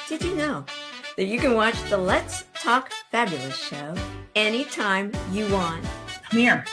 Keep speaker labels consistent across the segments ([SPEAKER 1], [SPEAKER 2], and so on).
[SPEAKER 1] Did you know that you can watch the Let's Talk Fabulous show anytime you want?
[SPEAKER 2] Come here.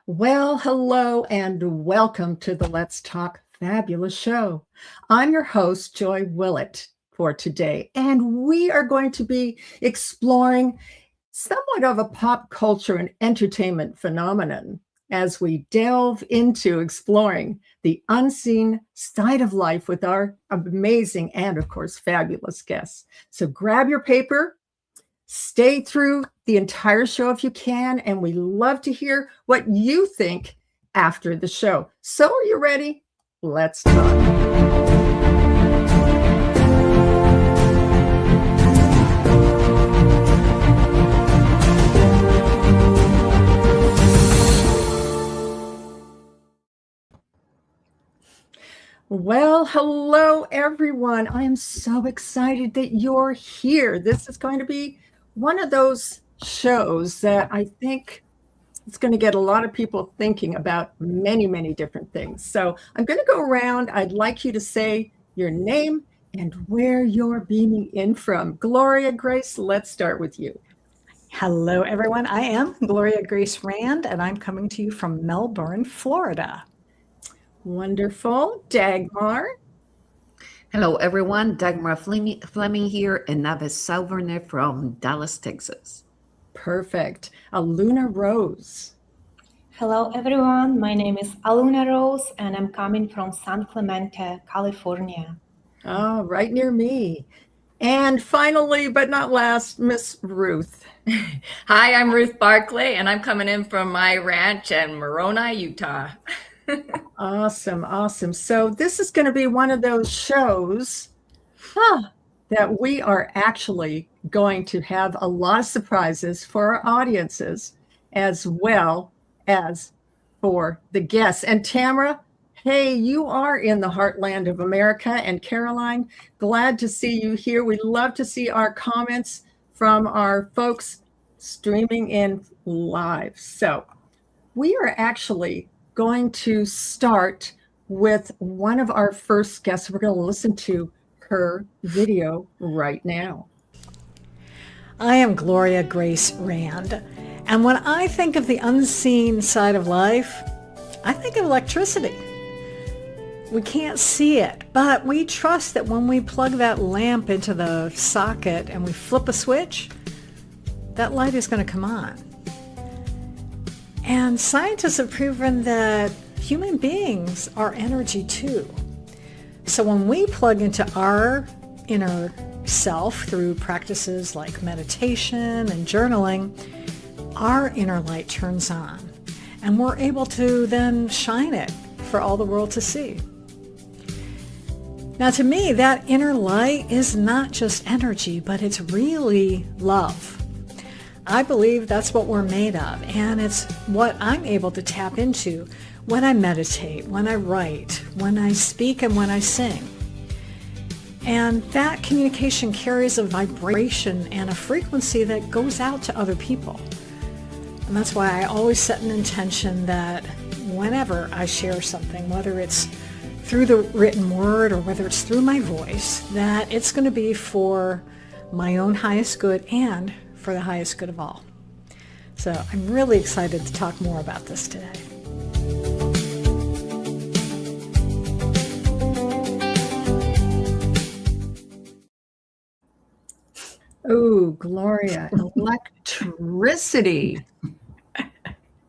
[SPEAKER 3] Well, hello and welcome to the Let's Talk Fabulous show. I'm your host, Joy Willett, for today, and we are going to be exploring somewhat of a pop culture and entertainment phenomenon as we delve into exploring the unseen side of life with our amazing and, of course, fabulous guests. So grab your paper. Stay through the entire show if you can, and we love to hear what you think after the show. So are you ready? Let's talk. Well, hello, everyone. I am so excited that you're here. This is going to be one of those shows that I think it's going to get a lot of people thinking about many, many different things. So I'm going to go around. I'd like you to say your name and where you're beaming in from. Gloria Grace, let's start with you.
[SPEAKER 2] Hello, everyone. I am Gloria Grace Rand, and I'm coming to you from Melbourne, Florida.
[SPEAKER 3] Wonderful. Dagmar.
[SPEAKER 4] Hello, everyone. Dagmar Fleming here, and Naves Salverne from Dallas, Texas.
[SPEAKER 3] Perfect. Aluna Rose.
[SPEAKER 5] Hello, everyone. My name is Aluna Rose, and I'm coming from San Clemente, California.
[SPEAKER 3] Oh, right near me. And finally, but not last, Miss Ruth.
[SPEAKER 6] Hi, I'm Ruth Barclay, and I'm coming in from my ranch in Moroni, Utah.
[SPEAKER 3] Awesome, awesome. So this is going to be one of those shows that we are actually going to have a lot of surprises for our audiences as well as for the guests. And Tamara, hey, you are in the heartland of America. And Caroline, glad to see you here. We love to see our comments from our folks streaming in live. So we are actually going to start with one of our first guests. We're going to listen to her video right now.
[SPEAKER 2] I am Gloria Grace Rand, and when I think of the unseen side of life, I think of electricity. We can't see it, but we trust that when we plug that lamp into the socket and we flip a switch, that light is going to come on. And scientists have proven that human beings are energy too. So when we plug into our inner self through practices like meditation and journaling, our inner light turns on, and we're able to then shine it for all the world to see. Now, to me, that inner light is not just energy, but it's really love. I believe that's what we're made of, and it's what I'm able to tap into when I meditate, when I write, when I speak, and when I sing. And that communication carries a vibration and a frequency that goes out to other people. And that's why I always set an intention that whenever I share something, whether it's through the written word or whether it's through my voice, that it's going to be for my own highest good and for the highest good of all. So I'm really excited to talk more about this today.
[SPEAKER 3] Oh, Gloria, electricity.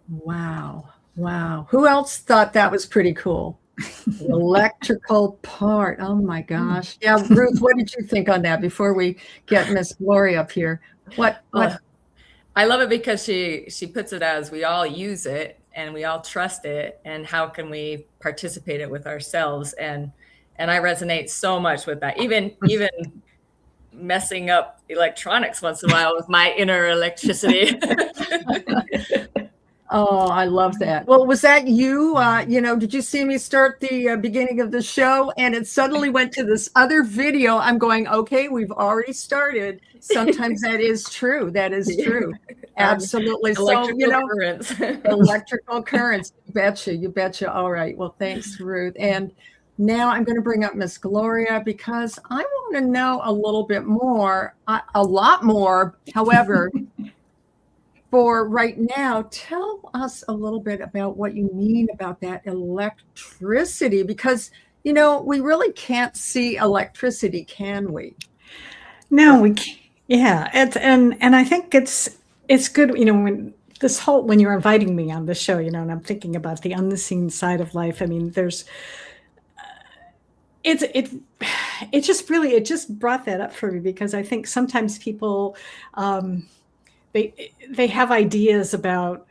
[SPEAKER 3] Wow. Wow. Who else thought that was pretty cool? The electrical part. Oh my gosh. Yeah, Ruth, what did you think on that before we get Miss Gloria up here? What
[SPEAKER 6] I love it because she puts it as we all use it and we all trust it, and how can we participate it with ourselves? And I resonate so much with that. Even messing up electronics once in a while with my inner electricity.
[SPEAKER 3] Oh, I love that. Well, was that you? Did you see me start the beginning of the show and it suddenly went to this other video? I'm going, okay, we've already started. Sometimes that is true. That is true. Absolutely.
[SPEAKER 6] Electrical currents.
[SPEAKER 3] Electrical currents. You betcha. All right. Well, thanks, Ruth. And now I'm going to bring up Miss Gloria because I want to know a little bit more, a lot more. However, for right now, tell us a little bit about what you mean about that electricity, because, we really can't see electricity, can we?
[SPEAKER 2] No, we can't. Yeah. And I think it's good, when you're inviting me on the show, and I'm thinking about the unseen side of life. I mean, there's, it just brought that up for me, because I think sometimes people, they have ideas about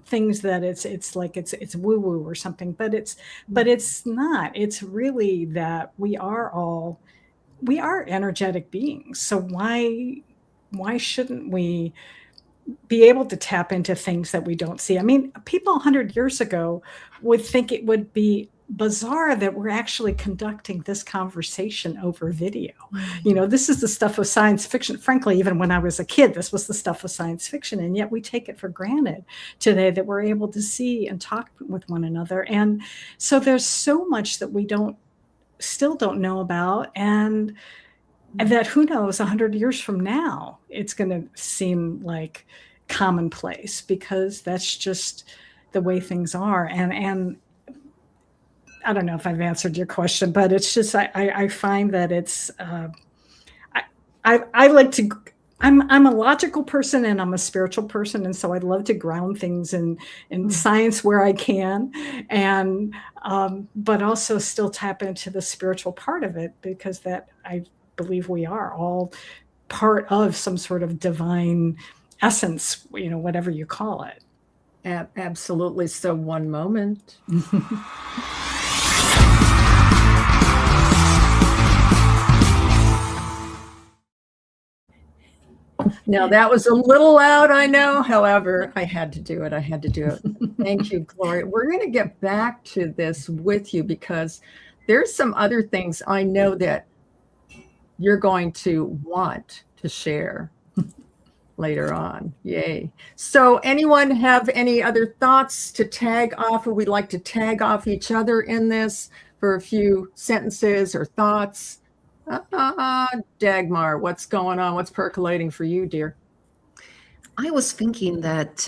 [SPEAKER 2] things that it's like it's woo woo or something, but it's not. It's really that we are energetic beings. So why shouldn't we be able to tap into things that we don't see? I mean, people 100 years ago would think it would be bizarre that we're actually conducting this conversation over video. This is the stuff of science fiction. Frankly, even when I was a kid, this was the stuff of science fiction. And yet we take it for granted today that we're able to see and talk with one another. And so there's so much that we still don't know about. And that, who knows, 100 years from now, it's going to seem like commonplace, because that's just the way things are. And I don't know if I've answered your question, but it's just, I find that it's, I like to, I'm a logical person and I'm a spiritual person. And so I'd love to ground things in science where I can, and, but also still tap into the spiritual part of it, because that I believe we are all part of some sort of divine essence, whatever you call it.
[SPEAKER 3] Absolutely. So one moment. Now, that was a little loud, I know. However, I had to do it. Thank you, Gloria. We're going to get back to this with you, because there's some other things I know that you're going to want to share later on. Yay. So anyone have any other thoughts to tag off? Or we'd like to tag off each other in this for a few sentences or thoughts? Dagmar, what's going on? What's percolating for you, dear?
[SPEAKER 4] I was thinking that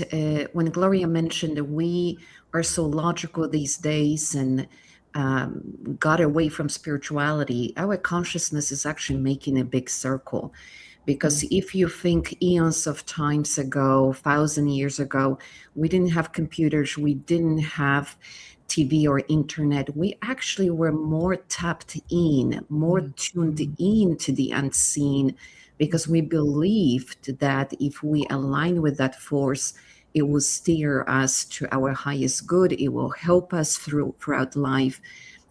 [SPEAKER 4] when Gloria mentioned that we are so logical these days and got away from spirituality, our consciousness is actually making a big circle. Because if you think eons of times ago, 1,000 years ago, we didn't have computers, we didn't have TV or internet, we actually were more tapped in, more tuned in to the unseen, because we believed that if we align with that force, it will steer us to our highest good, it will help us throughout life.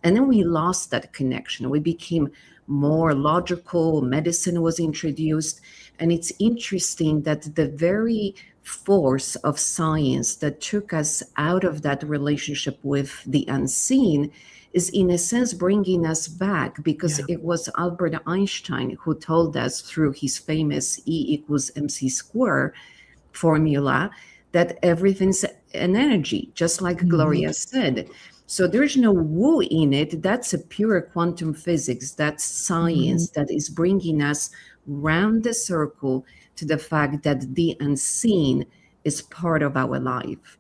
[SPEAKER 4] And then we lost that connection. We became more logical, medicine was introduced. And it's interesting that the very force of science that took us out of that relationship with the unseen is in a sense bringing us back, because it was Albert Einstein who told us through his famous E=mc² formula that everything's an energy, just like Gloria said. So there's no woo in it. That's a pure quantum physics. That's science that is bringing us round the circle to the fact that the unseen is part of our life.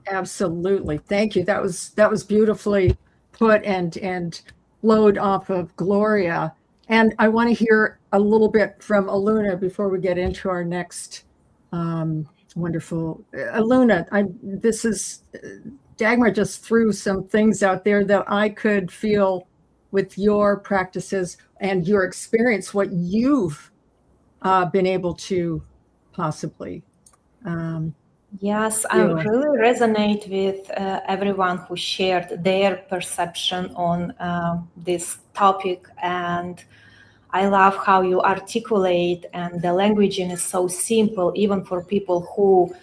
[SPEAKER 3] Absolutely. Thank you. That was beautifully put and flowed off of Gloria. And I want to hear a little bit from Aluna before we get into our next Wonderful. Aluna, Dagmar just threw some things out there that I could feel with your practices and your experience, what you've been able to possibly.
[SPEAKER 5] Yes, I really resonate with everyone who shared their perception on this topic, and I love how you articulate, and the languaging is so simple, even for people who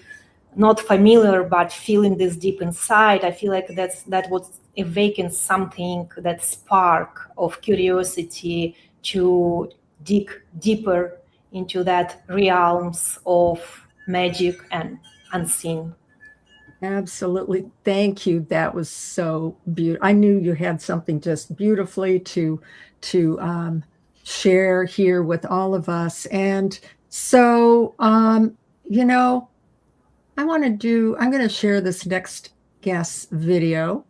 [SPEAKER 5] not familiar but feeling this deep inside. I feel like that would awaken something, that spark of curiosity to dig deeper into that realms of magic and unseen.
[SPEAKER 3] Absolutely. Thank you. That was so beautiful. I knew you had something just beautifully to share here with all of us. And so, you know, I'm going to share this next guest video,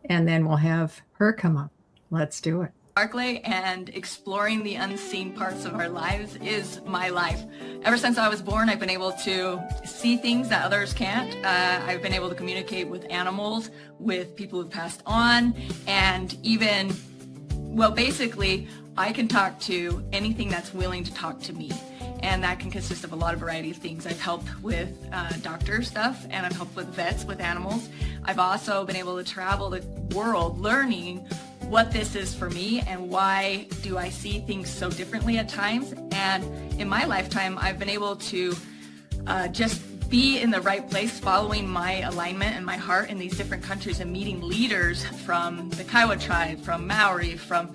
[SPEAKER 3] and then we'll have her come up. Let's do it.
[SPEAKER 7] Barclay, and exploring the unseen parts of our lives is my life. Ever since I was born, I've been able to see things that others can't. I've been able to communicate with animals, with people who've passed on, and even, well, basically, I can talk to anything that's willing to talk to me. And that can consist of a lot of variety of things. I've helped with doctor stuff, and I've helped with vets, with animals. I've also been able to travel the world learning what this is for me and why do I see things so differently at times. And in my lifetime, I've been able to just be in the right place, following my alignment and my heart in these different countries and meeting leaders from the Kiowa tribe, from Maori, from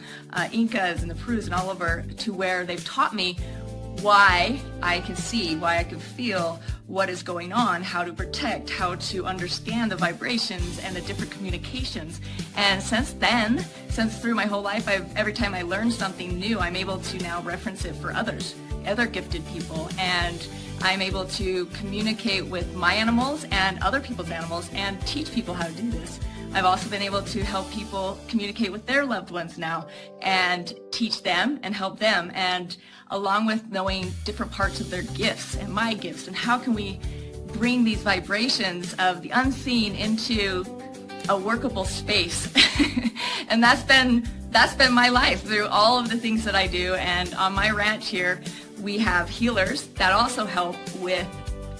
[SPEAKER 7] Incas and the Perus and all over, to where they've taught me why I can see, why I can feel what is going on, how to protect, how to understand the vibrations and the different communications. And since then, since through my whole life, every time I learn something new, I'm able to now reference it for others, other gifted people. And I'm able to communicate with my animals and other people's animals and teach people how to do this. I've also been able to help people communicate with their loved ones now and teach them and help them, and along with knowing different parts of their gifts and my gifts, and how can we bring these vibrations of the unseen into a workable space. And that's been my life through all of the things that I do. And on my ranch here, we have healers that also help with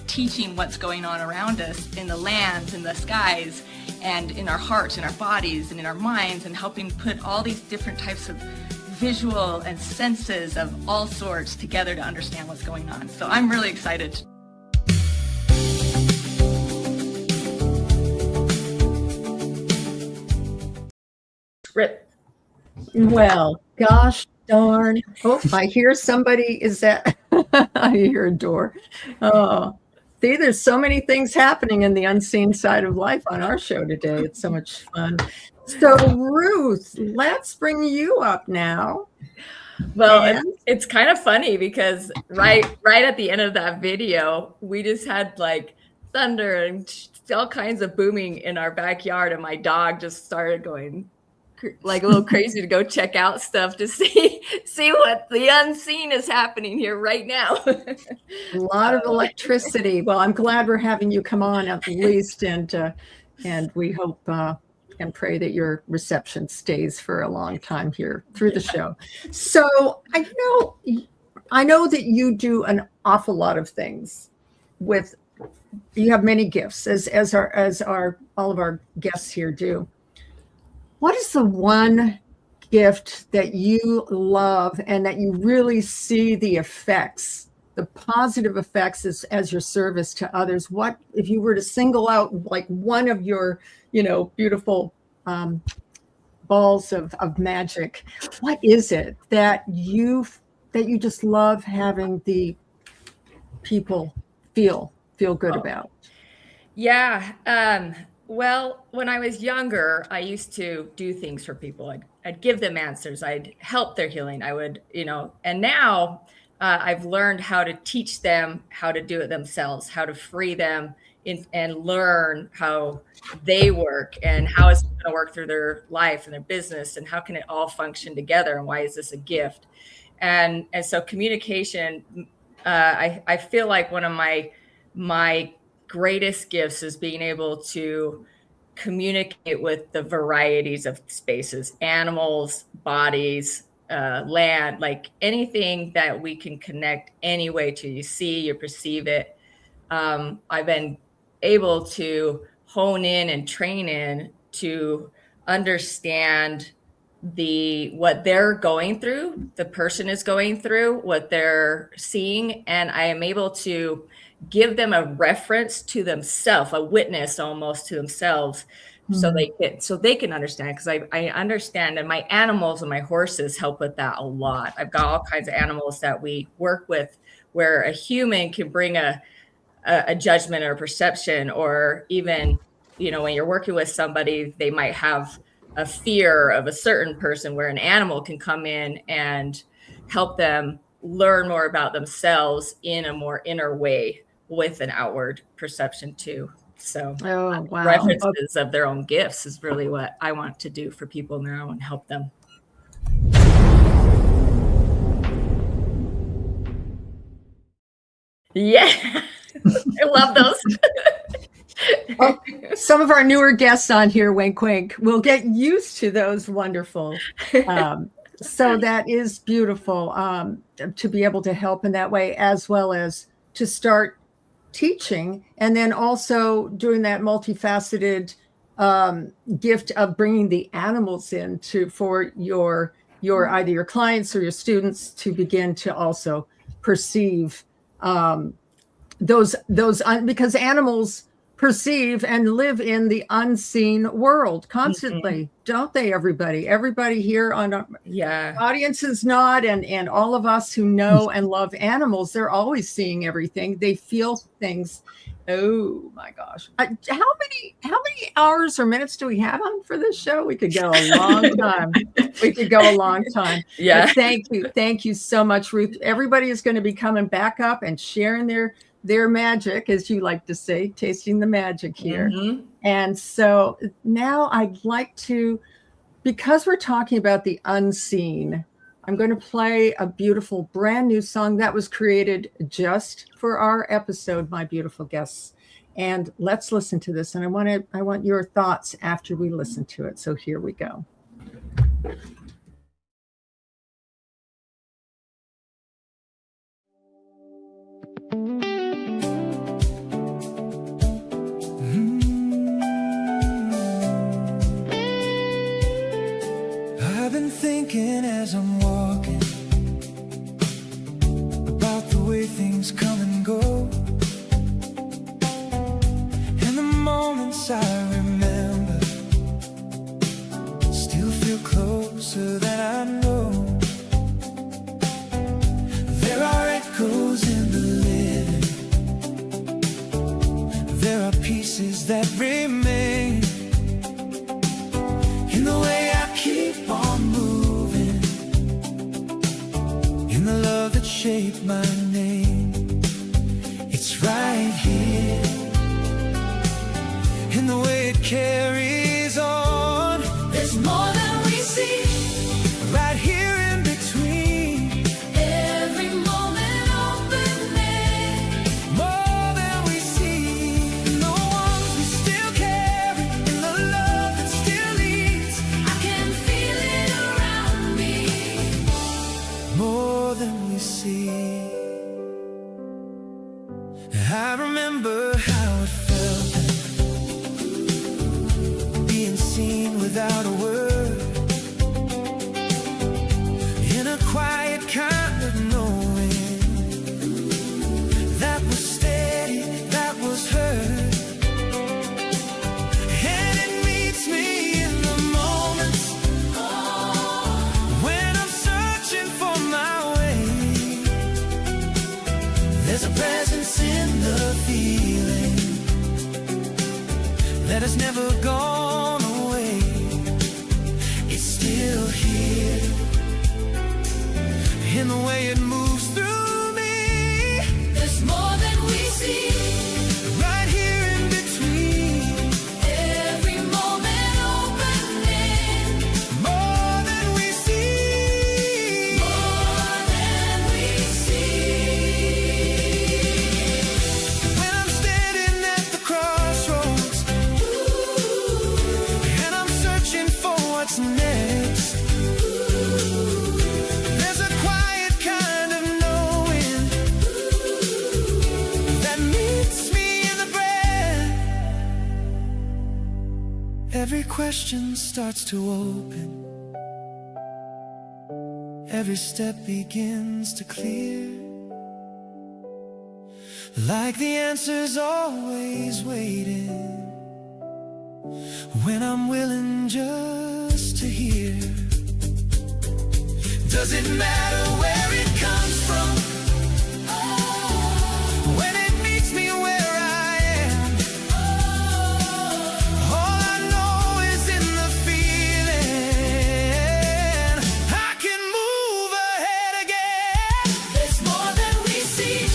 [SPEAKER 7] teaching what's going on around us in the lands, in the skies, and in our hearts, in our bodies, and in our minds, and helping put all these different types of visual and senses of all sorts together to understand what's going on. So I'm really excited.
[SPEAKER 6] Rip.
[SPEAKER 3] Well, gosh darn. Oh, I hear somebody is at, I hear a door. Oh, see, there's so many things happening in the unseen side of life on our show today. It's so much fun. So Ruth, let's bring you up now.
[SPEAKER 6] Well, it's kind of funny because right at the end of that video, we just had like thunder and all kinds of booming in our backyard, and my dog just started going like a little crazy to go check out stuff to see what the unseen is happening here right now.
[SPEAKER 3] A lot of electricity. Well, I'm glad we're having you come on at least, and we hope and pray that your reception stays for a long time here through the show. So I know that you do an awful lot of things with. You have many gifts, as all of our guests here do. What is the one gift that you love and that you really see the effects, the positive effects as your service to others? What, if you were to single out like one of your, beautiful balls of magic, what is it that you just love having the people feel good about?
[SPEAKER 6] Yeah. Well, when I was younger, I used to do things for people. I'd give them answers. I'd help their healing. I would, and now I've learned how to teach them how to do it themselves, how to free them and learn how they work and how it's going to work through their life and their business, and how can it all function together, and why is this a gift? And so communication, I feel like one of my my greatest gifts is being able to communicate with the varieties of spaces, animals, bodies, land, like anything that we can connect any way to. You see, you perceive it. I've been able to hone in and train in to understand what they're going through, the person is going through, what they're seeing, and I am able to give them a reference to themselves, a witness almost to themselves, so they can understand. Because I understand, and my animals and my horses help with that a lot. I've got all kinds of animals that we work with, where a human can bring a judgment or perception, or even, when you're working with somebody, they might have a fear of a certain person, where an animal can come in and help them learn more about themselves in a more inner way, with an outward perception too. So references of their own gifts is really what I want to do for people now and help them. Yeah. I love those.
[SPEAKER 3] Well, some of our newer guests on here, wink, wink, will get used to those wonderful. So that is beautiful to be able to help in that way, as well as to start teaching, and then also doing that multifaceted gift of bringing the animals in for your either your clients or your students to begin to also perceive those because animals perceive and live in the unseen world constantly, don't they? Everybody here on our audience is not, and all of us who know and love animals, they're always seeing everything. They feel things. Oh my gosh. How many hours or minutes do we have on for this show? We could go a long time. Yeah. But thank you so much, Ruth. Everybody is going to be coming back up and sharing their magic, as you like to say, tasting the magic here. And so now I'd like to, because we're talking about the unseen, I'm going to play a beautiful brand new song that was created just for our episode, my beautiful guests. And let's listen to this. And I want your thoughts after we listen to it. So here we go.
[SPEAKER 8] I've been thinking as I'm walking about the way things come and go, and the moments I remember still feel closer than I know. There are echoes in the living, there are pieces that remain in the way I keep on moving, in the love that shaped my name. It's right here, in the way it carries on. There's more than we see, right here in between. Every moment opening, more than we see. And the ones we still carry, and the love that still leads. I can feel it around me, more than we see. I remember how it felt, being seen without a word, in a quiet kind of knowing that was steady, that was heard. And it meets me in the moments when I'm searching for my way. There's a presence in the feeling that has never gone away. It's still here, in the way it moves through me. There's more than we see, right here in between. Every moment opening, more than we see, more than we see. When I'm Every question starts to open. Every step begins to clear. Like the answer's always waiting, when I'm willing just to hear. Does it matter where it comes from? When it meets me where I am. All I know is in the feeling I can move ahead again. There's more than we see,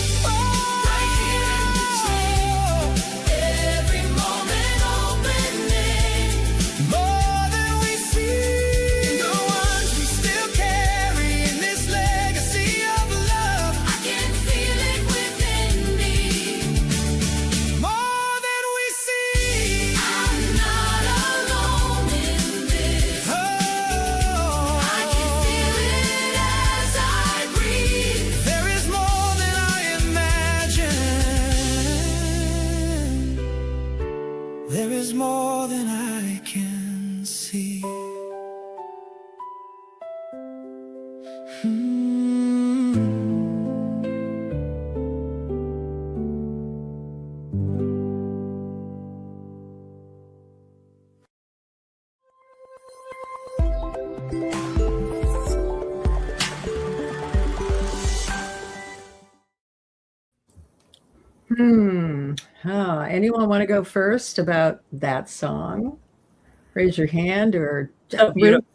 [SPEAKER 8] right here in between. Every moment opening, more than we see. The ones we still carry in this legacy of love. I can feel it within me. More than we see. I'm not alone in this. Oh, I can feel it as I breathe. There is more than I imagine. There is more than I can see.
[SPEAKER 3] Anyone want to go first about that song? Raise your hand or
[SPEAKER 6] So beautiful.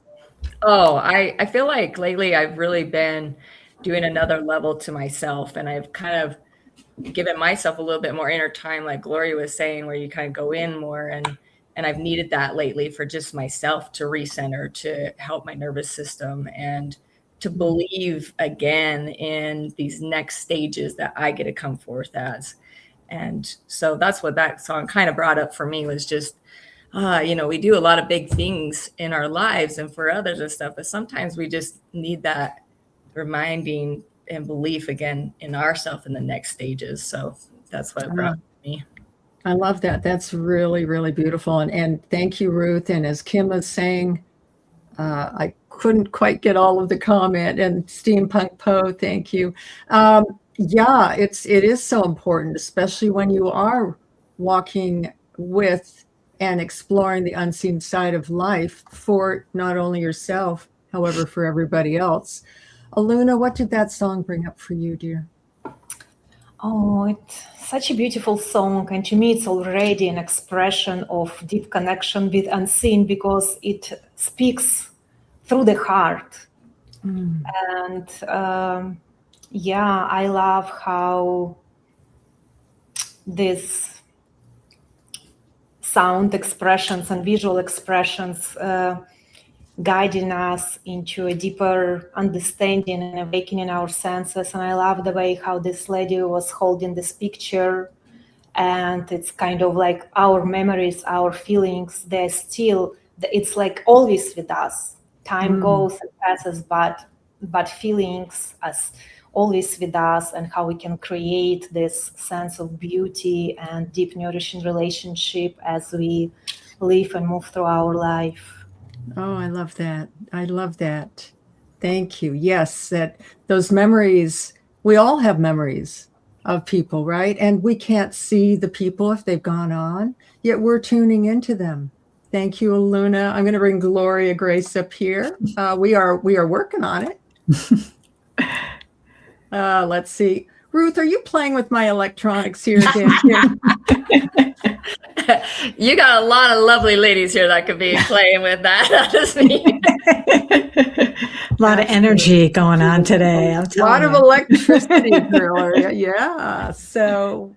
[SPEAKER 6] Oh, I feel like lately I've really been doing another level to myself, and I've kind of given myself a little bit more inner time, like Gloria was saying, where you kind of go in more, and I've needed that lately for just myself to recenter, to help my nervous system, and to believe again in these next stages that I get to come forth as. And so that's what that song kind of brought up for me, was just we do a lot of big things in our lives and for others and stuff, but sometimes we just need that reminding and belief again in ourselves in the next stages. So that's what it brought me.
[SPEAKER 3] I love that. That's really, really beautiful. And thank you, Ruth. And as Kim was saying, I couldn't quite get all of the comment. And Steampunk Poe, thank you. Yeah, it is so important, especially when you are walking with and exploring the unseen side of life for not only yourself, however, for everybody else. Aluna, what did that song bring up for you, dear?
[SPEAKER 5] Oh, it's such a beautiful song. And to me, it's already an expression of deep connection with unseen, because it speaks through the heart. And I love how this sound expressions and visual expressions guiding us into a deeper understanding and awakening our senses. And I love the way how this lady was holding this picture, and it's kind of like our memories, our feelings, they're still, it's like always with us. Time goes and passes, but feelings as always with us, and how we can create this sense of beauty and deep nourishing relationship as we live and move through our life.
[SPEAKER 3] Oh, I love that. I love that. Thank you. Yes, that those memories, we all have memories of people, right? And we can't see the people if they've gone on, yet we're tuning into them. Thank you, Aluna. I'm going to bring Gloria Grace up here. We are working on it. Let's see. Ruth, are you playing with my electronics here again?
[SPEAKER 6] You got a lot of lovely ladies here that could be playing with that.
[SPEAKER 2] A lot of energy going on today.
[SPEAKER 3] A lot of electricity, Gloria. Yeah. So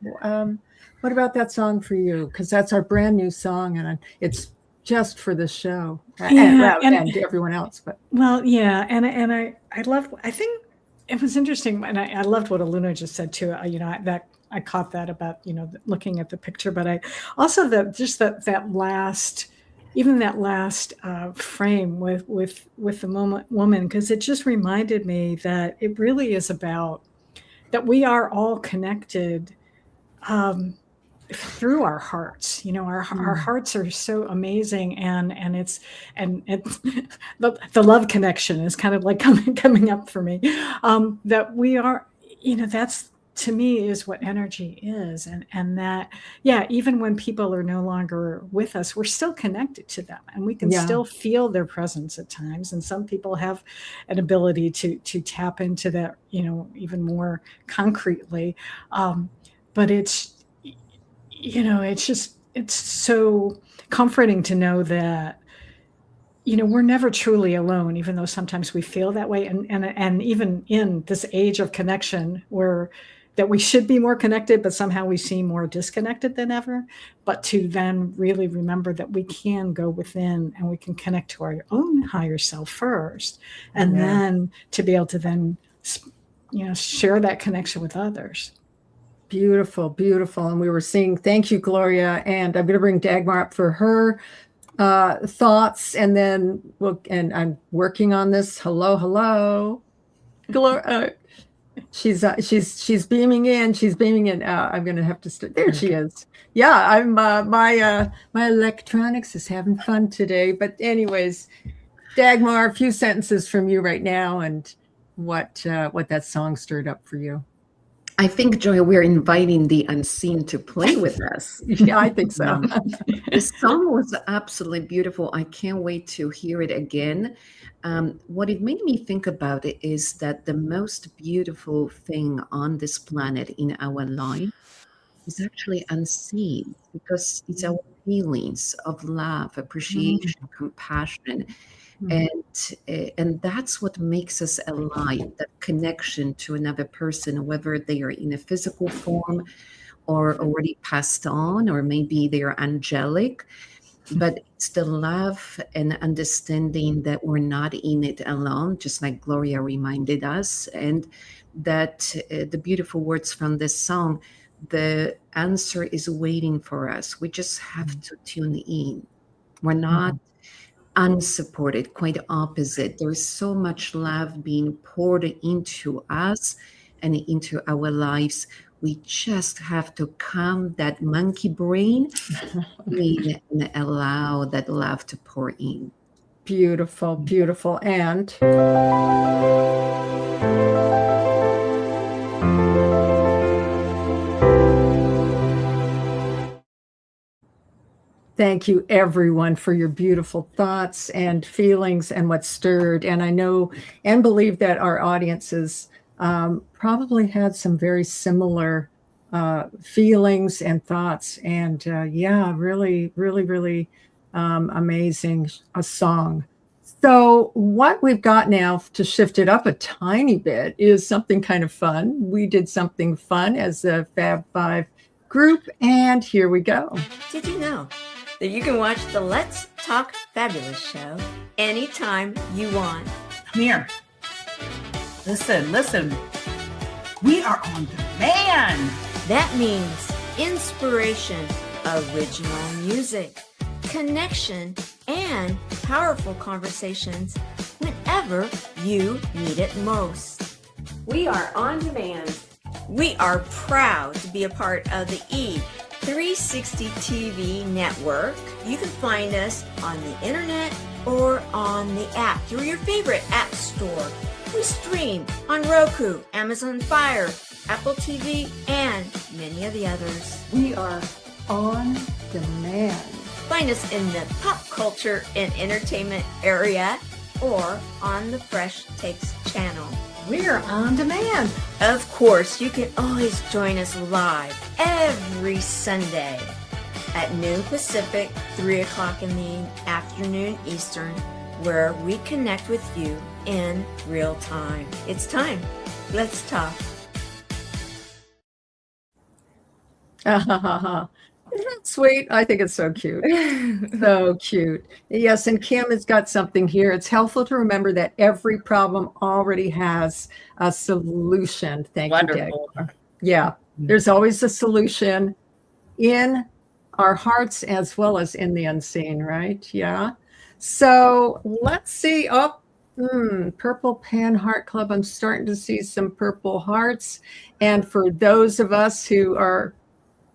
[SPEAKER 3] what about that song for you? Because that's our brand new song, and it's just for the show, and everyone else. But
[SPEAKER 2] and I think it was interesting, and I loved what Aluna just said too. That I caught that about looking at the picture, but I also that last frame with the woman, because it just reminded me that it really is about that we are all connected through our hearts. Our hearts are so amazing, and it's the love connection is kind of like coming up for me. That we are, that's, to me, is what energy is, and that, yeah, even when people are no longer with us, we're still connected to them, and we can still feel their presence at times. And some people have an ability to tap into that, even more concretely. But it's, it's so comforting to know that, we're never truly alone, even though sometimes we feel that way. And even in this age of connection, that we should be more connected, but somehow we seem more disconnected than ever. But to then really remember that we can go within and we can connect to our own higher self first, and then to be able to then, share that connection with others.
[SPEAKER 3] Beautiful, beautiful. And we were seeing, thank you, Gloria. And I'm going to bring Dagmar up for her thoughts, and then and I'm working on this. Hello, Gloria. She's beaming in. She's beaming in. I'm going to have to start. There she is. Yeah, I'm my electronics is having fun today. But anyways, Dagmar, a few sentences from you right now, and what that song stirred up for you.
[SPEAKER 4] I think, Joy, we're inviting the unseen to play with us.
[SPEAKER 3] Yeah, I think so.
[SPEAKER 4] The song was absolutely beautiful. I can't wait to hear it again. What it made me think about it is that the most beautiful thing on this planet in our life is actually unseen, because it's our feelings of love, appreciation, compassion. And that's what makes us alive, that connection to another person, whether they are in a physical form or already passed on, or maybe they are angelic. But it's the love and understanding that we're not in it alone, just like Gloria reminded us, and that the beautiful words from this song, the answer is waiting for us. We just have to tune in. We're not unsupported, quite opposite. There is so much love being poured into us and into our lives. We just have to calm that monkey brain and allow that love to pour in.
[SPEAKER 3] Beautiful, beautiful. And thank you, everyone, for your beautiful thoughts and feelings and what stirred. And I know and believe that our audiences probably had some very similar feelings and thoughts. And really, really, really amazing a song. So what we've got now, to shift it up a tiny bit, is something kind of fun. We did something fun as a Fab Five group, and here we go.
[SPEAKER 1] Did you know that you can watch the Let's Talk Fabulous show anytime you want?
[SPEAKER 9] Come here. Listen. We are on demand.
[SPEAKER 1] That means inspiration, original music, connection, and powerful conversations whenever you need it most.
[SPEAKER 10] We are on demand.
[SPEAKER 1] We are proud to be a part of the E360 TV network. You can find us on the internet or on the app through your favorite app store. We stream on Roku, Amazon Fire, Apple TV, and many of the others.
[SPEAKER 3] We are on demand.
[SPEAKER 1] Find us in the pop culture and entertainment area or on the Fresh Takes channel.
[SPEAKER 2] We're on demand.
[SPEAKER 1] Of course, you can always join us live every Sunday at noon Pacific, 3 o'clock in the afternoon Eastern, where we connect with you in real time. It's time. Let's talk.
[SPEAKER 3] Isn't that sweet? I think it's so cute. So cute. Yes, and Kim has got something here. It's helpful to remember that every problem already has a solution. Thank
[SPEAKER 6] Wonderful.
[SPEAKER 3] you, Dagmar. Yeah, there's always a solution in our hearts as well as in the unseen, right? Yeah. So let's see. Oh, Purple Pen Heart Club. I'm starting to see some purple hearts. And for those of us who are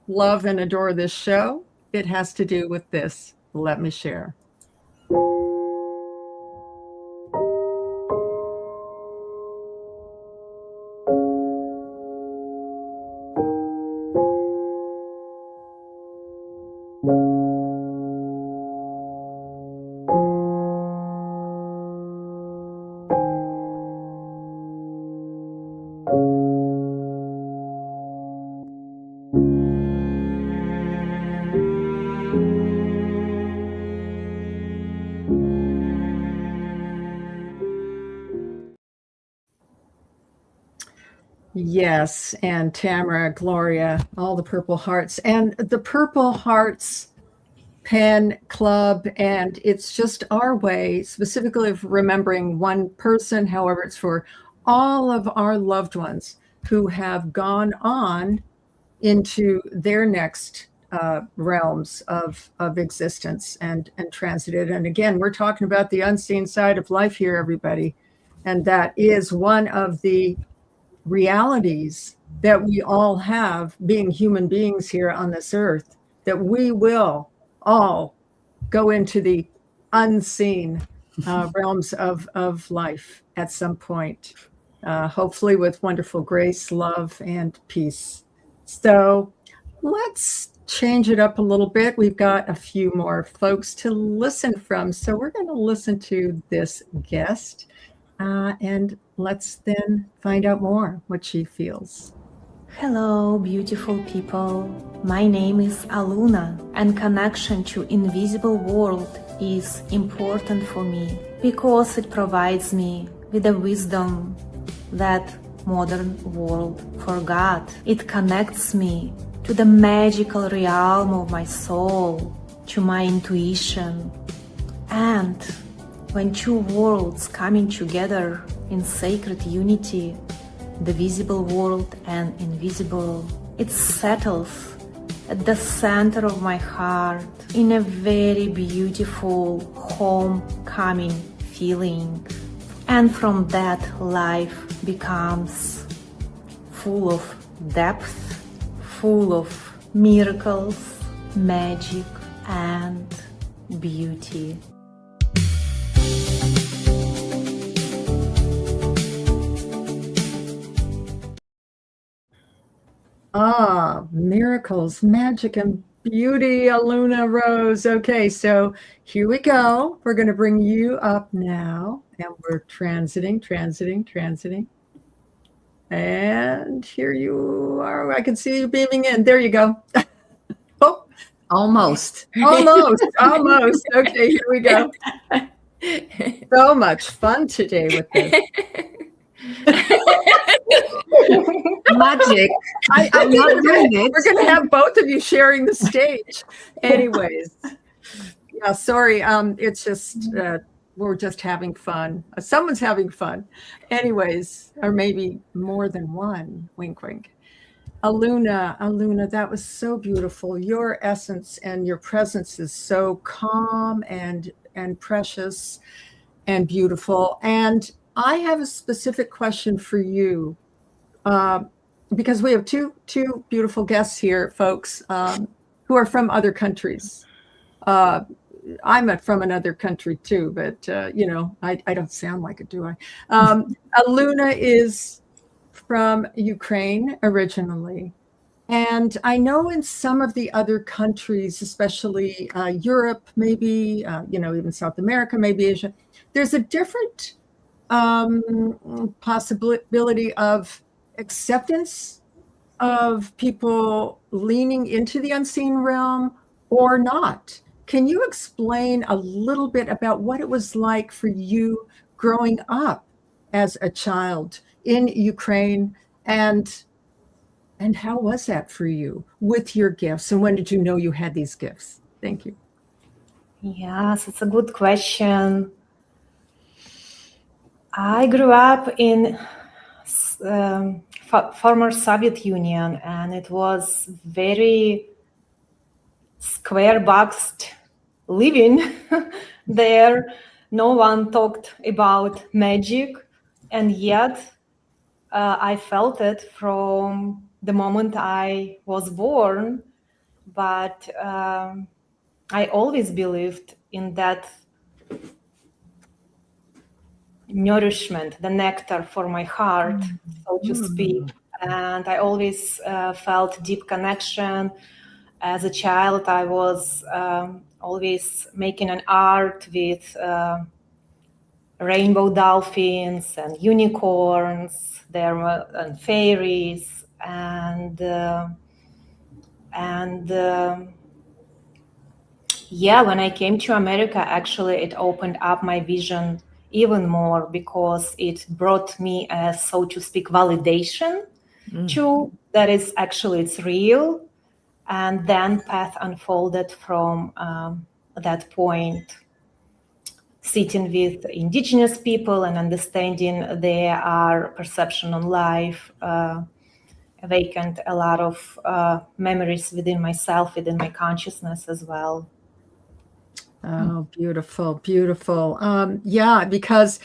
[SPEAKER 3] love and adore this show, it has to do with this. Let me share. Yes, and Tamara, Gloria, all the Purple Hearts, and the Purple Hearts Pen Club, and it's just our way, specifically of remembering one person. However, it's for all of our loved ones who have gone on into their next realms of existence and transited. And again, we're talking about the unseen side of life here, everybody, and that is one of the realities that we all have being human beings here on this earth, that we will all go into the unseen realms of life at some point, hopefully with wonderful grace, love, and peace. So let's change it up a little bit. We've got a few more folks to listen from. So we're going to listen to this guest and let's then find out more what she feels.
[SPEAKER 5] Hello, beautiful people. My name is Aluna, and connection to invisible world is important for me because it provides me with the wisdom that modern world forgot. It connects me to the magical realm of my soul, to my intuition. And when two worlds coming together in sacred unity, the visible world and invisible, it settles at the center of my heart in a very beautiful homecoming feeling. And from that, life becomes full of depth, full of miracles, magic, and beauty.
[SPEAKER 3] Miracles, magic, and beauty, Aluna Rose. Okay, so here we go. We're going to bring you up now, and we're transiting. And here you are. I can see you beaming in. There you go. Oh,
[SPEAKER 4] Almost.
[SPEAKER 3] almost. Okay, here we go. So much fun today with this.
[SPEAKER 4] Magic.
[SPEAKER 3] I'm
[SPEAKER 4] not doing it.
[SPEAKER 3] We're going to have both of you sharing the stage. Anyways, yeah, sorry. It's just we're just having fun. Someone's having fun. Anyways, or maybe more than one. Wink, wink. Aluna, that was so beautiful. Your essence and your presence is so calm and precious and beautiful. And I have a specific question for you, because we have two beautiful guests here, folks, who are from other countries. I'm from another country too, but I don't sound like it, do I? Aluna is from Ukraine originally, and I know in some of the other countries, especially Europe, maybe even South America, maybe Asia, there's a different possibility of acceptance of people leaning into the unseen realm or not. Can you explain a little bit about what it was like for you growing up as a child in Ukraine, and how was that for you with your gifts, and when did you know you had these gifts? Thank you.
[SPEAKER 5] Yes, it's a good question. I grew up in former Soviet Union, and it was very square-boxed living there. No one talked about magic, and yet I felt it from the moment I was born. but I always believed in that nourishment, the nectar for my heart, so to speak. And I always felt deep connection. As a child, I was always making an art with rainbow dolphins and unicorns, there were and fairies, and yeah, when I came to America, actually, it opened up my vision even more because it brought me a, so to speak, validation to that is actually it's real, and then path unfolded from that point. Sitting with indigenous people and understanding their perception on life awakened a lot of memories within myself, within my consciousness as well.
[SPEAKER 3] Oh, beautiful, beautiful. Yeah, because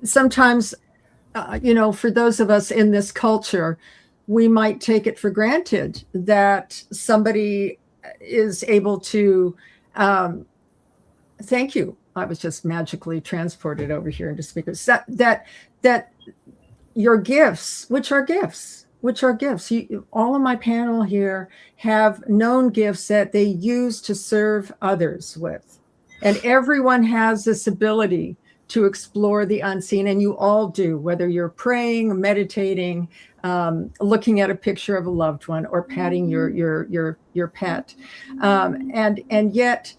[SPEAKER 3] sometimes, for those of us in this culture, we might take it for granted that somebody is able to, thank you. I was just magically transported over here into speakers. That your gifts, which are gifts. All of my panel here have known gifts that they use to serve others with. And everyone has this ability to explore the unseen, and you all do, whether you're praying, meditating, looking at a picture of a loved one, or patting your pet. And yet,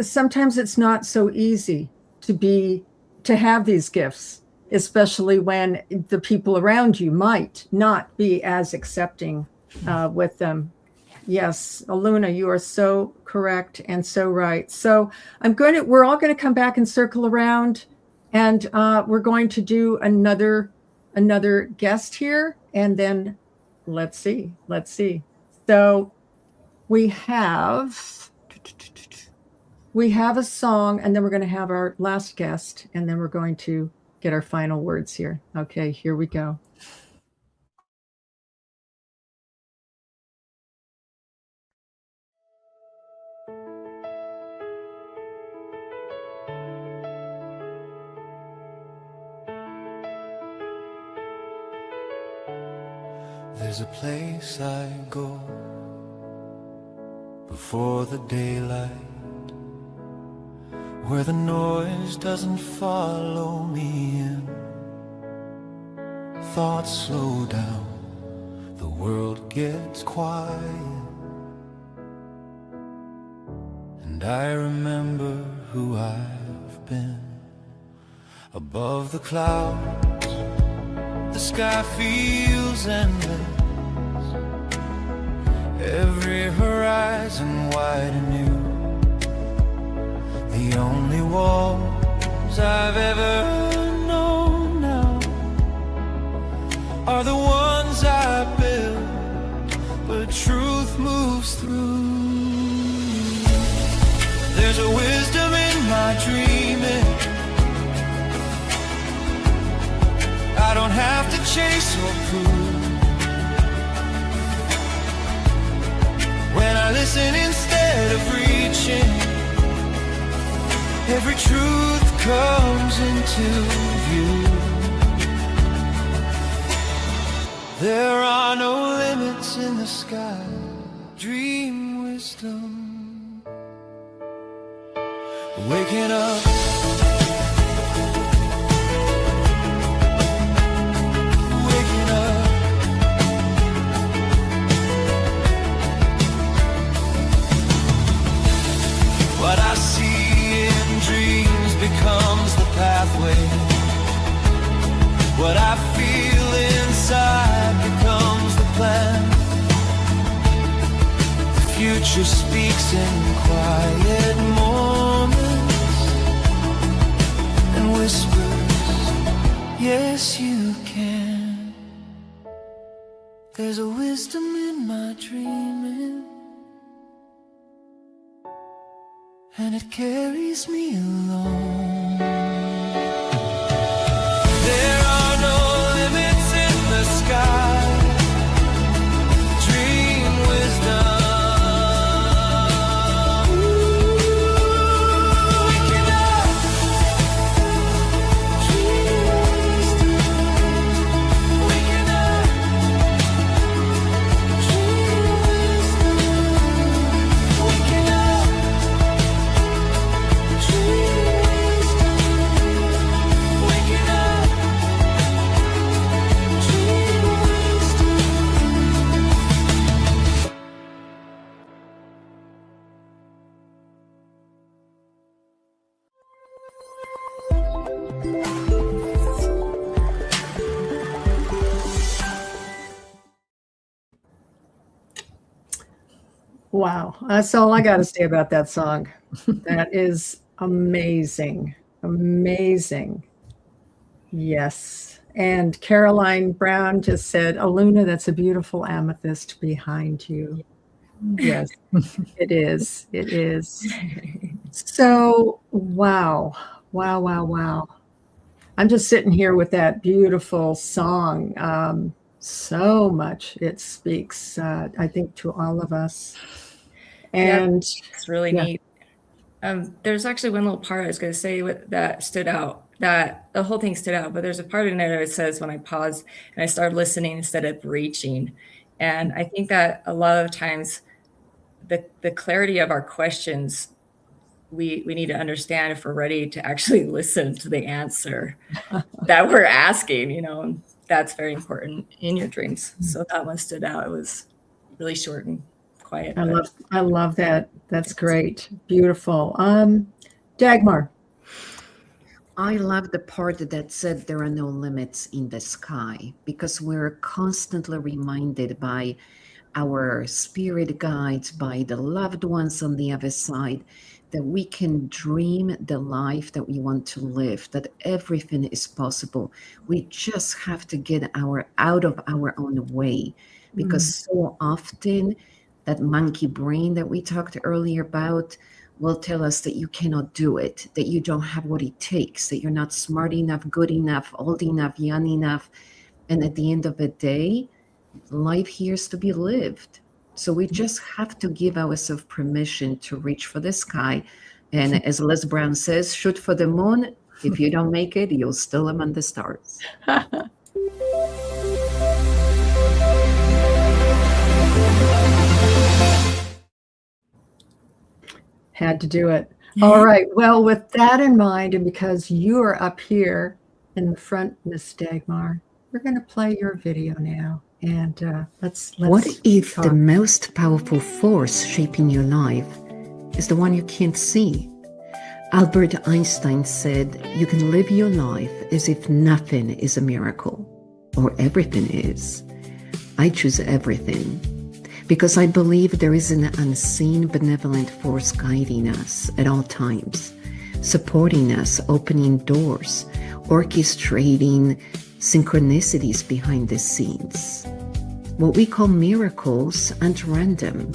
[SPEAKER 3] sometimes it's not so easy to have these gifts, especially when the people around you might not be as accepting with them. Yes, Aluna, you are so correct and so right. So we're all going to come back and circle around, and we're going to do another guest here, and then let's see. So we have a song, and then we're going to have our last guest, and then we're going to get our final words here. Okay, here we go.
[SPEAKER 8] There's a place I go before the daylight, where the noise doesn't follow me in. Thoughts slow down, the world gets quiet, and I remember who I've been. Above the clouds, the sky feels endless, every horizon wide and new. The only walls I've ever known now are the ones I built, but truth moves through. There's a wisdom in my dreaming, I don't have to chase or prove. When I listen instead of reaching, every truth comes into view. There are no limits in the sky. Dream wisdom. Waking up, waking up. What I see in dreams becomes the pathway. What I feel inside becomes the plan. The future speaks in quiet moments and whispers, yes you can. There's a wisdom in my dreaming, and it carries me along. There are no limits in the sky. Dream wisdom.
[SPEAKER 3] Wow. That's all I got to say about that song. That is amazing. Amazing. Yes. And Caroline Brown just said, Aluna, that's a beautiful amethyst behind you. Yes, it is. It is. So, wow. Wow, wow, wow. I'm just sitting here with that beautiful song. So much it speaks, I think, to all of us. And
[SPEAKER 6] it's really neat. There's actually one little part I was going to say that stood out, that the whole thing stood out, but there's a part in there that it says when I pause and I start listening instead of reaching. And I think that a lot of times the clarity of our questions, we need to understand if we're ready to actually listen to the answer that we're asking, and that's very important in your dreams. So that one stood out. It was really short and quiet.
[SPEAKER 3] I love that. That's great. Beautiful. Dagmar.
[SPEAKER 4] I love the part that said there are no limits in the sky, because we're constantly reminded by our spirit guides, by the loved ones on the other side, that we can dream the life that we want to live, that everything is possible. We just have to get out of our own way, because so often that monkey brain that we talked earlier about will tell us that you cannot do it, that you don't have what it takes, that you're not smart enough, good enough, old enough, young enough. And at the end of the day, life here is to be lived. So we just have to give ourselves permission to reach for the sky. And as Les Brown says, shoot for the moon. If you don't make it, you'll still among the stars.
[SPEAKER 3] Had to do it. All right. Well, with that in mind, and because you are up here in the front, Miss Dagmar, we're going to play your video now. And let's
[SPEAKER 4] What if
[SPEAKER 3] talk.
[SPEAKER 4] the most powerful force shaping your life is the one you can't see? Albert Einstein said, you can live your life as if nothing is a miracle, or everything is. I choose everything, because I believe there is an unseen benevolent force guiding us at all times, supporting us, opening doors, orchestrating synchronicities behind the scenes. What we call miracles aren't random.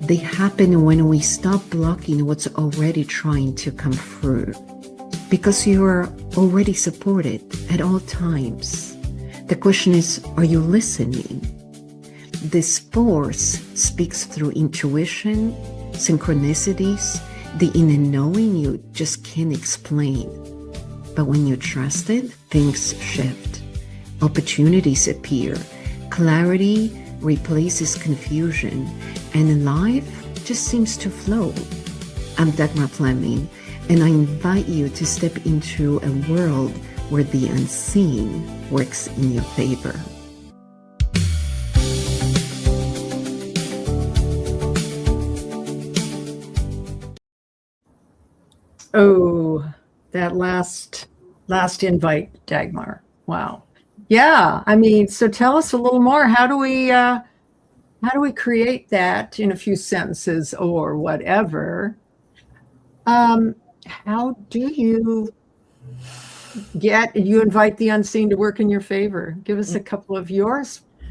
[SPEAKER 4] They happen when we stop blocking what's already trying to come through, because you are already supported at all times. The question is, are you listening? This force speaks through intuition, synchronicities, the inner knowing you just can't explain. But when you trust it, things shift. Opportunities appear. Clarity replaces confusion, and life just seems to flow. I'm Dagmar Fleming, and I invite you to step into a world where the unseen works in your favor.
[SPEAKER 3] Oh, that last invite, Dagmar. Wow. Yeah. I mean, so tell us a little more. How do we create that in a few sentences or whatever? How do you invite the unseen to work in your favor? Give us a couple of your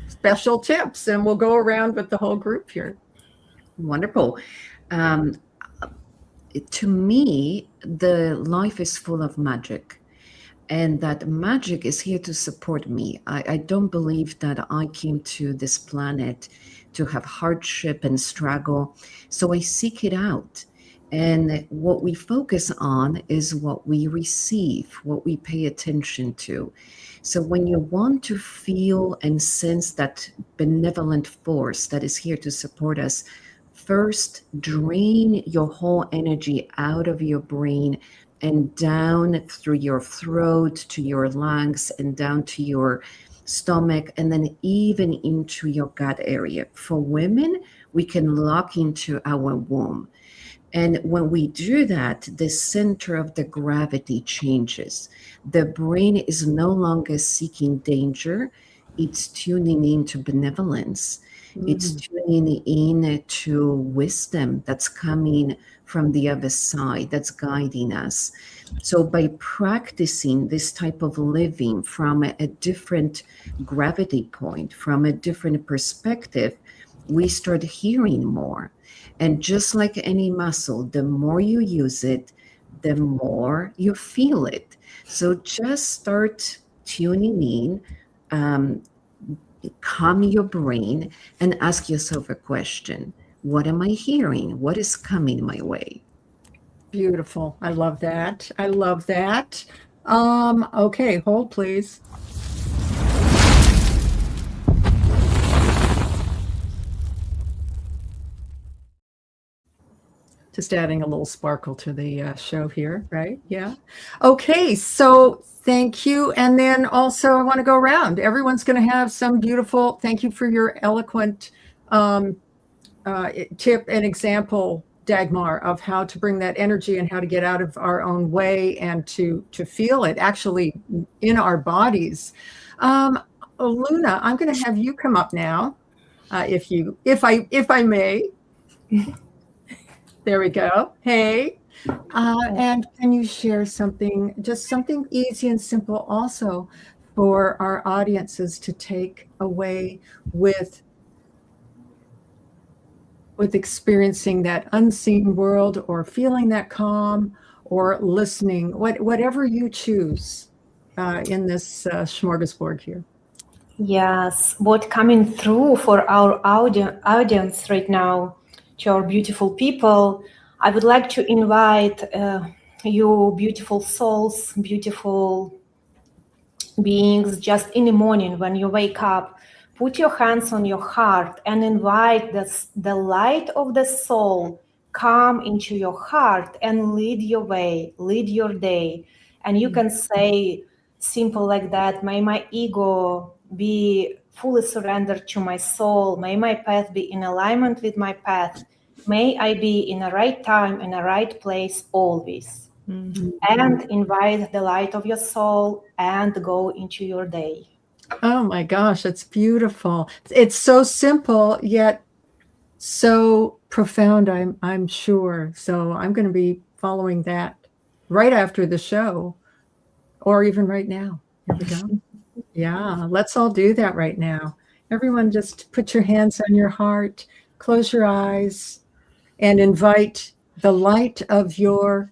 [SPEAKER 3] special tips, and we'll go around with the whole group here.
[SPEAKER 4] Wonderful. To me, the life is full of magic, and that magic is here to support me. I don't believe that I came to this planet to have hardship and struggle, so I seek it out. And what we focus on is what we receive, what we pay attention to. So when you want to feel and sense that benevolent force that is here to support us, first drain your whole energy out of your brain and down through your throat to your lungs and down to your stomach, and then even into your gut area. For women, we can lock into our womb. And when we do that, the center of the gravity changes. The brain is no longer seeking danger, it's tuning into benevolence. It's tuning in to wisdom that's coming from the other side, that's guiding us. So by practicing this type of living from a different gravity point, from a different perspective, we start hearing more. And just like any muscle, the more you use it, the more you feel it. So just start tuning in, calm your brain, and ask yourself a question. What am I hearing? What is coming my way?
[SPEAKER 3] Beautiful. I love that. I love that. Okay, hold please. Just adding a little sparkle to the show here, right? Yeah. Okay, so thank you. And then also I want to go around. Everyone's going to have some beautiful, thank you for your eloquent tip and example, Dagmar, of how to bring that energy and how to get out of our own way and to feel it actually in our bodies. Aluna, I'm going to have you come up now, if I may. There we go. Hey, and can you share something, just something easy and simple also for our audiences to take away with experiencing that unseen world or feeling that calm or listening, whatever you choose in this smorgasbord here.
[SPEAKER 5] Yes, what coming through for our audience right now, to our beautiful people, I would like to invite you beautiful souls, beautiful beings, just in the morning when you wake up, put your hands on your heart and invite the light of the soul come into your heart and lead your way, lead your day. And you can say simple like that, may my ego be fully surrendered to my soul, may my path be in alignment with my path, may I be in the right time and the right place always. And invite the light of your soul and go into your day.
[SPEAKER 3] Oh my gosh, that's beautiful. It's so simple yet so profound, I'm sure. So I'm going to be following that right after the show, or even right now. Here we go. Yeah, let's all do that right now. Everyone just put your hands on your heart, close your eyes, and invite the light of your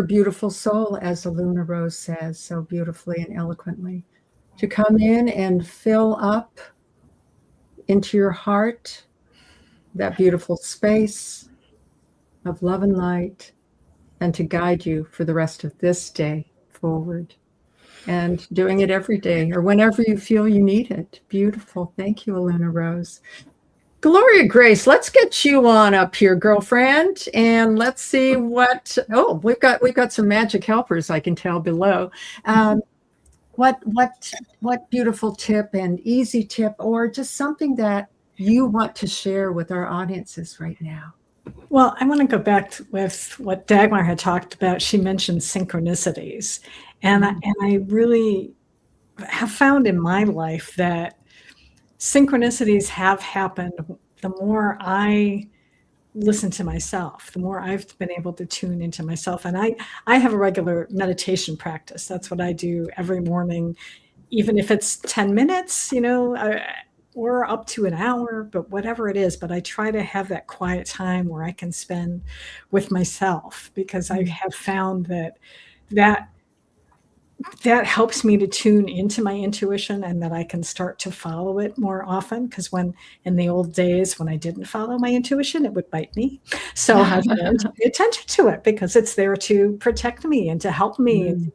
[SPEAKER 3] beautiful soul, as Aluna Rose says so beautifully and eloquently, to come in and fill up into your heart that beautiful space of love and light, and to guide you for the rest of this day forward. And doing it every day or whenever you feel you need it. Beautiful. Thank you, Aluna Rose. Gloria Grace, let's get you on up here, girlfriend, and let's see what. Oh, we've got some magic helpers, I can tell below. What beautiful tip and easy tip, or just something that you want to share with our audiences right now?
[SPEAKER 2] Well, I want to go back with what Dagmar had talked about. She mentioned synchronicities, and I really have found in my life that synchronicities have happened the more I listen to myself, the more I've been able to tune into myself. And I have a regular meditation practice. That's what I do every morning, even if it's 10 minutes, or up to an hour, but whatever it is. But I try to have that quiet time where I can spend with myself, because I have found that helps me to tune into my intuition, and that I can start to follow it more often. Because when in the old days, when I didn't follow my intuition, it would bite me. So I've learned to pay attention to it, because it's there to protect me and to help me.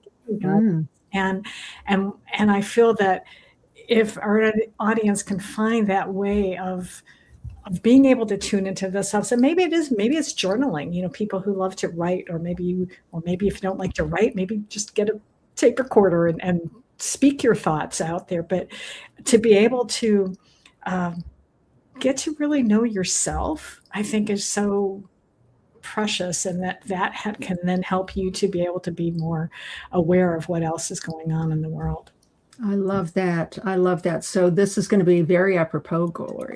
[SPEAKER 2] And I feel that if our audience can find that way of being able to tune into themselves, and maybe it's journaling, people who love to write, or maybe if you don't like to write, maybe just get a tape recorder and speak your thoughts out there. But to be able to get to really know yourself, I think is so precious, and that can then help you to be able to be more aware of what else is going on in the world.
[SPEAKER 3] I love that. I love that. So this is going to be very apropos, Gloria.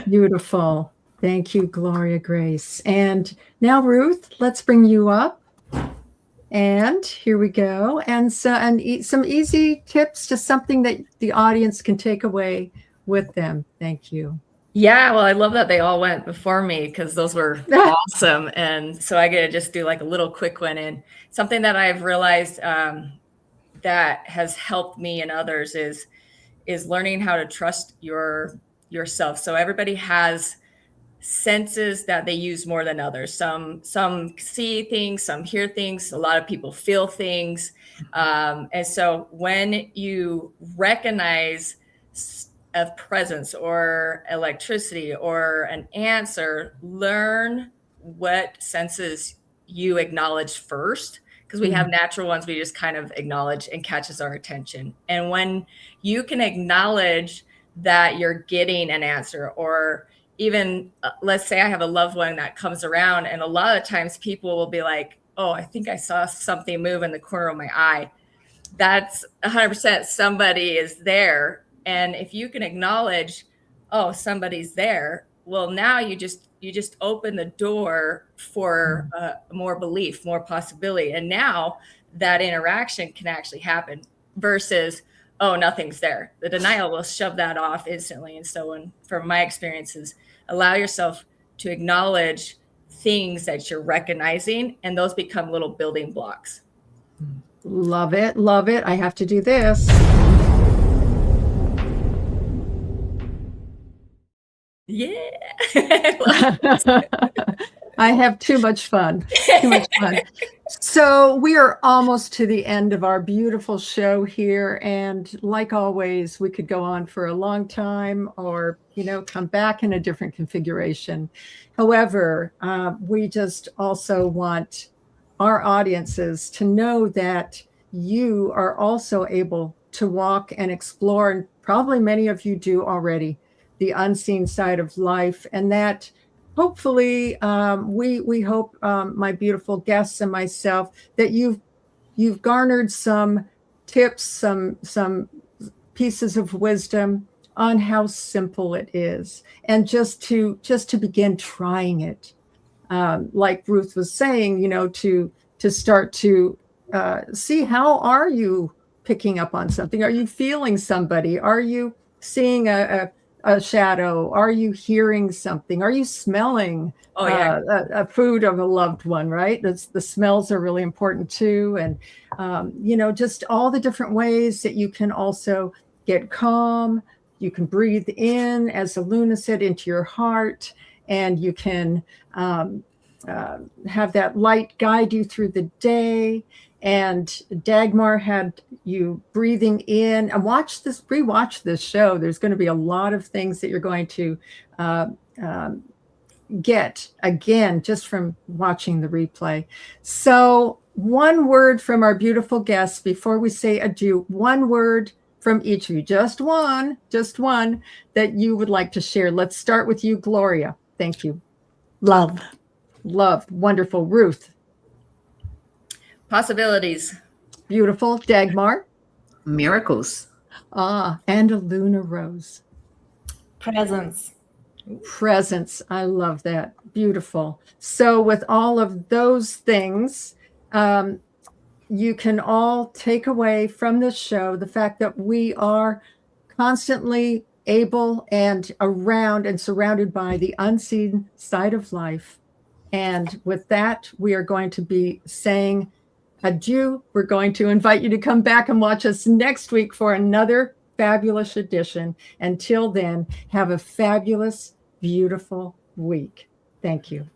[SPEAKER 3] Beautiful. Thank you, Gloria Grace. And now, Ruth, let's bring you up. And here we go. And some easy tips, just something that the audience can take away with them. Thank you.
[SPEAKER 6] Yeah, well, I love that they all went before me because those were awesome. And so I get to just do like a little quick one. And something that I've realized that has helped me and others is learning how to trust yourself. So everybody has senses that they use more than others. Some see things, some hear things. A lot of people feel things. And so when you recognize of presence or electricity or an answer, learn what senses you acknowledge first, because we have natural ones we just kind of acknowledge and catches our attention. And when you can acknowledge that you're getting an answer, or even let's say I have a loved one that comes around, and a lot of times people will be like, oh, I think I saw something move in the corner of my eye. That's 100% somebody is there. And if you can acknowledge, oh, somebody's there, well, now you just open the door for more belief, more possibility. And now that interaction can actually happen versus, oh, nothing's there. The denial will shove that off instantly. And so from my experiences, allow yourself to acknowledge things that you're recognizing, and those become little building blocks.
[SPEAKER 3] Love it. Love it. I have to do this.
[SPEAKER 6] Yeah.
[SPEAKER 3] I have too much fun. Too much fun. So we are almost to the end of our beautiful show here. And like always, we could go on for a long time or, come back in a different configuration. However, we just also want our audiences to know that you are also able to walk and explore, and probably many of you do already, the unseen side of life. And that hopefully we hope, my beautiful guests and myself, that you've garnered some tips, some pieces of wisdom on how simple it is, and just to begin trying it. Like Ruth was saying, to start to see, how are you picking up on something? Are you feeling somebody? Are you seeing a shadow? Are you hearing something? Are you smelling a food of a loved one, right? The smells are really important too. And, just all the different ways that you can also get calm. You can breathe in, as Aluna said, into your heart, and you can have that light guide you through the day. And Dagmar had you breathing in, and rewatch this show. There's going to be a lot of things that you're going to get again just from watching the replay. So one word from our beautiful guests before we say adieu, one word from each of you, just one that you would like to share. Let's start with you, Gloria. Thank you.
[SPEAKER 2] Love.
[SPEAKER 3] Love. Wonderful. Ruth.
[SPEAKER 6] Possibilities.
[SPEAKER 3] Beautiful. Dagmar.
[SPEAKER 4] Miracles.
[SPEAKER 3] And Aluna Rose.
[SPEAKER 5] Presence.
[SPEAKER 3] Presence. I love that. Beautiful. So with all of those things, you can all take away from this show the fact that we are constantly able and around and surrounded by the unseen side of life. And with that, we are going to be saying adieu. We're going to invite you to come back and watch us next week for another fabulous edition. Until then, have a fabulous, beautiful week. Thank you.